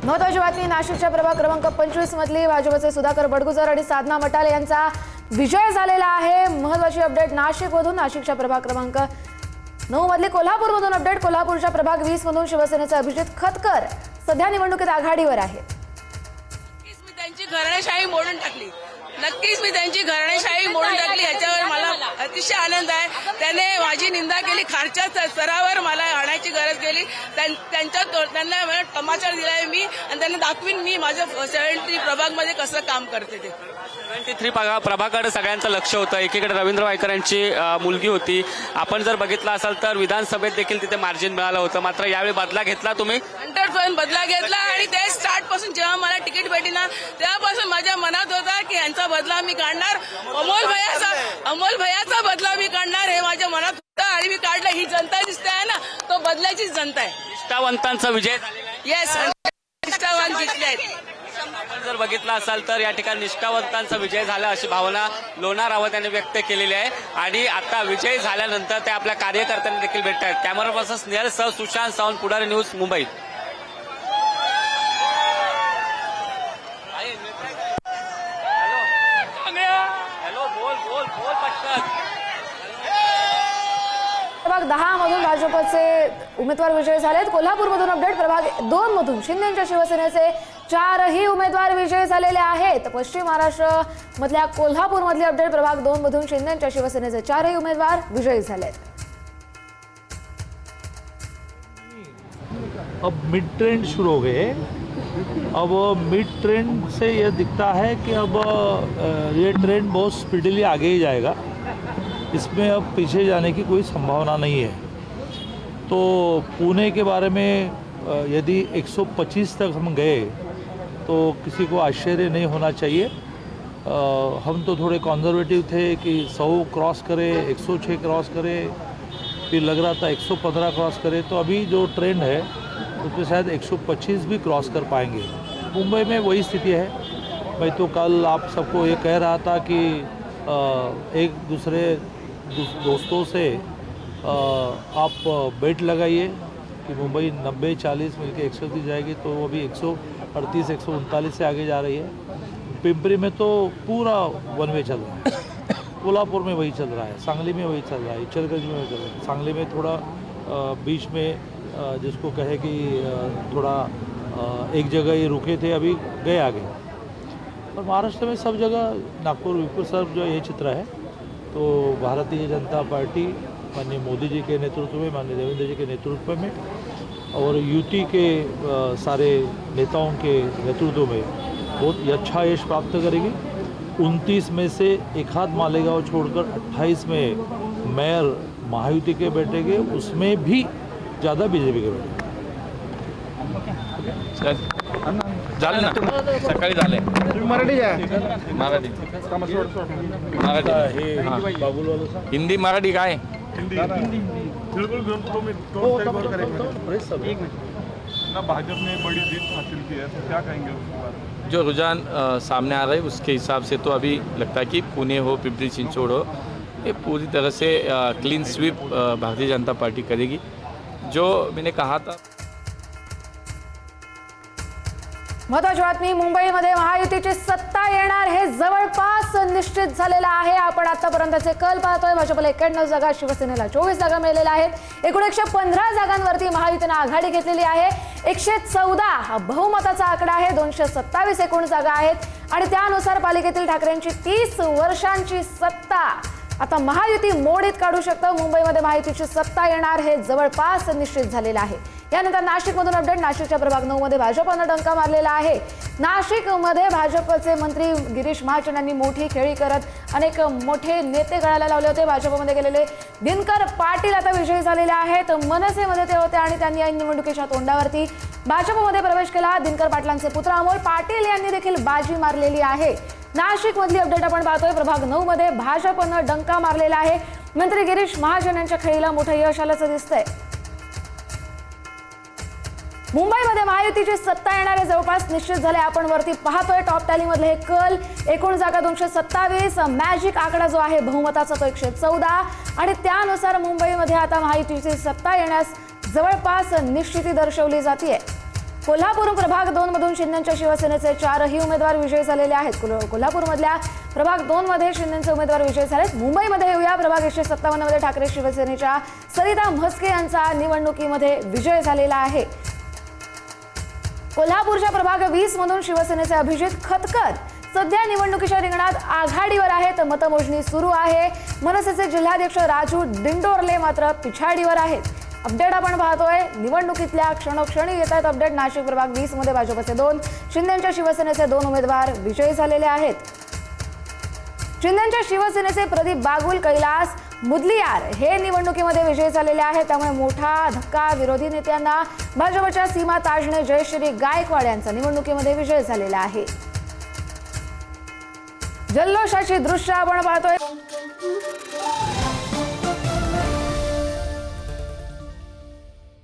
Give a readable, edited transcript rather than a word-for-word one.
महत्वाची बातमी नाशिकच्या प्रभाग क्रमांक 25 मधली भाजपचे सुधाकर बडगुजर आणि साधना मटाले यांचा विजय झालेला आहे। महत्वाची अपडेट नाशिकमधून, नाशिकच्या प्रभाग क्रमांक 9 मधली कोल्हापूरमधून अपडेट। कोल्हापूरच्या प्रभाग 20 मधून शिवसेनेचे अभिजित खतकर सध्या निवडणुकीत आघाडीवर आहेत। मी त्यांची घराणेशाही मोडून टाकली, नक्कीच मी त्यांची घराणेशाही मोडून टाकली, याच्यावर मला अतिशय आनंद आहे। त्याने माझी निंदा केली, खालच्या स्तरावर मला आणायची गरज केली, त्यांना टमाचार दिलाय मी आणि त्यांना दाखवीन मी माझं 73 प्रभागमध्ये कसं काम करते ते। 73 प्रभागाकडे सगळ्यांचं लक्ष होतं। एकीकडे रवींद्र वायकर यांची मुलगी होती, आपण जर बघितलं असाल तर विधानसभेत देखील तिथे मार्जिन मिळालं होतं, मात्र यावेळी बदला घेतला तुम्ही। 100% बदला घेतला आणि ते स्टार्ट पासून जेव्हा मला तिकीट भेटली ना तेव्हापासून माझ्या मनात होता की यांचा बदला मी काढणार, अमोल भैयाचा बदला मी काढणार हे माझ्या मनात होतं आणि मी काढलं। ही जनता दिसते आहे ना, तो बदलाचीच जनता आहे। निष्ठावंतांचा विजय झालेला आहे। येस, निष्ठावान जिंकले आहेत। आपण जर बघितलं असाल तर या ठिकाणी निष्ठावंतांचा विजय झाला अशी भावना लोणार रावत यांनी व्यक्त केलेली आहे आणि आता विजय झाल्यानंतर ते आपल्या कार्यकर्त्यांना देखील भेटत आहेत। कॅमेरा पर्सन स्नेहल सह सुशांत सावंत, पुढारी न्यूज, मुंबई। प्रभाग 10 मधून भाजपचे उमेदवार विजयी झालेत। कोल्हापूरमधून अपडेट, प्रभाग 2 मधून शिंदेच्या शिवसेनेचे 4ही उमेदवार विजयी झालेले आहेत। पश्चिम महाराष्ट्र मधल्या कोल्हापूर मधली अपडेट, प्रभाग 2 मधून शिंदेच्या शिवसेनेचे 4ही उमेदवार विजयी झालेत। अब मिड ट्रेंड शुरू हो गए। अब मिड ट्रेंड से यह दिखता है कि अब ये ट्रेंड बहुत स्पीडली आगे ही जाएगा, इसमें अब पीछे जाने की कोई संभावना नहीं है। तो पुणे के बारे में यदि 125 तक हम गए तो किसी को आश्चर्य नहीं होना चाहिए। हम तो थोड़े कॉन्जर्वेटिव थे कि 100 क्रॉस करे, 106 क्रॉस करे, फिर लग रहा था 115 क्रॉस करे, तो अभी जो ट्रेंड है उसमें शायद 125 भी क्रॉस कर पाएंगे। मुंबई में वही स्थिति है। मैं तो कल आप सबको ये कह रहा था कि एक दूसरे दोस्तों से आप बेट लगाइए कि मुंबई 90-40 मिलकर 130 जाएगी, तो वो भी 138-139 से आगे जा रही है। पिंपरी में तो पूरा वन वे चल रहा है, कोल्हापुर में वही चल रहा है, सांगली में वही चल रहा है, इचलकरंज में वही चल रहा है। सांगली में थोड़ा बीच में जिसको कहे कि थोड़ा एक जगह ये रुके थे, अभी गए आगे। और महाराष्ट्र में सब जगह, नागपुर विपुर सब जो ये चित्र है। तो भारतीय जनता पार्टी माननीय मोदी जी के नेतृत्व में, माननीय देवेंद्र जी के नेतृत्व में और यूटी के सारे नेताओं के नेतृत्व में बहुत ही अच्छा यश प्राप्त करेगी। 29 में से एक हाथ मालेगांव छोड़कर 28 में मेयर महायुति के बैठेंगे, उसमें भी ज़्यादा बीजेपी के बैठेंगे। झाले ना, सकाळी झाले। मराठी मराठी हिंदी मराठी काय बिल्कुल ना, भाजपा ने बड़ी जीत हासिल की है, तो क्या कहेंगे उसके बारे में? जो रुझान सामने आ रहा है उसके हिसाब से तो अभी लगता है कि पुणे हो, पिंपरी चिंचवड हो, ये पूरी तरह से clean sweep Bharatiya Janata party करेगी। जो मैंने कहा था। महत्वाची बातमी, मुंबईमध्ये महायुतीची सत्ता येणार हे जवळपास निश्चित झालेलं आहे। आपण आतापर्यंतचे कल पाहतोय, भाजपला 91 जागा, शिवसेनेला 24 जागा मिळालेल्या आहेत। एकूण 115 जागांवरती महायुतीने आघाडी घेतलेली आहे। 114 हा बहुमताचा आकडा आहे। 227 एकूण जागा आहेत आणि त्यानुसार पालिकेतील ठाकरेंची 30 वर्षांची सत्ता आता महायुती मोडीत काढू शकतं। मुंबईमध्ये महायुतीची सत्ता येणार हे जवळपास निश्चित झालेलं आहे। यानंतर नाशिकमधून अपडेट, नाशिकच्या प्रभाग 9 मध्ये भाजपनं डंका मारलेला आहे। नाशिकमध्ये भाजपचे मंत्री गिरीश महाजन यांनी मोठी खेळी करत अनेक मोठे नेते गळाला लावले होते। भाजपमध्ये गेलेले दिनकर पाटील आता विजयी झालेले आहेत। मनसेमध्ये ते होते आणि त्यांनी या निवडणुकीच्या तोंडावरती भाजपमध्ये प्रवेश केला। दिनकर पाटलांचे पुत्र अमोल पाटील यांनी देखील बाजी मारलेली आहे। नाशिक मधली अपडेट आपण पाहतोय, प्रभाग 9 मध्ये भाजपनं डंका मारलेला आहे। मंत्री गिरीश महाजन यांच्या खेळीला मोठं यश आल्याचं दिसतंय। मुंबईमध्ये महायुतीची सत्ता येणारे जवळपास निश्चित झाले। आपण वरती पाहतोय टॉप टॅली मधले हे कल, एकूण जागा 227, मॅजिक आकडा जो आहे बहुमताचा तो 114 आणि त्यानुसार मुंबईमध्ये आता महायुतीची सत्ता येण्यास जवळपास निश्चिती दर्शवली जाते। कोल्हापूर प्रभाग 2 मधून शिंदेच्या शिवसेनेचे 4ही उमेदवार विजयी झालेले आहेत. कोल्हापूरमधल्या प्रभाग 2 मध्ये शिंदेचे उमेदवार विजयी झालेत. मुंबईमध्ये येऊया. प्रभाग 157 मध्ये ठाकरे शिवसेनेच्या सरिता म्हस्के यांचा निवडणुकीमध्ये विजय झालेला आहे. कोल्हापूरच्या प्रभाग 20 मधून शिवसेनेचे अभिजित खतकर सध्या निवडणुकीच्या रिंगणात आघाडीवर आहेत. मतमोजणी सुरू आहे. मनसेचे जिल्हाध्यक्ष राजू दिंडोरले मात्र पिछाडीवर आहेत. अपडेट आपण पाहतोय. निवडणुकीतल्या क्षणोक्षणी येत आहेत अपडेट. नाशिक प्रभाग 20 मध्ये भाजपचे 2, शिंदेच्या शिवसेनेचे 2 उमेदवार विजयी झालेले आहेत. शिंदेच्या शिवसेनेचे प्रदीप बागुल, कैलास मुदलियार हे निवडणुकीमध्ये विजयी झालेले आहेत. त्यामुळे मोठा धक्का विरोधी नेत्यांना. भाजपच्या सीमा ताजने जयश्री गायकवाड यांचा निवडणुकीमध्ये विजय झालेला आहे. जल्लोषाची दृश्य आपण पाहतोय.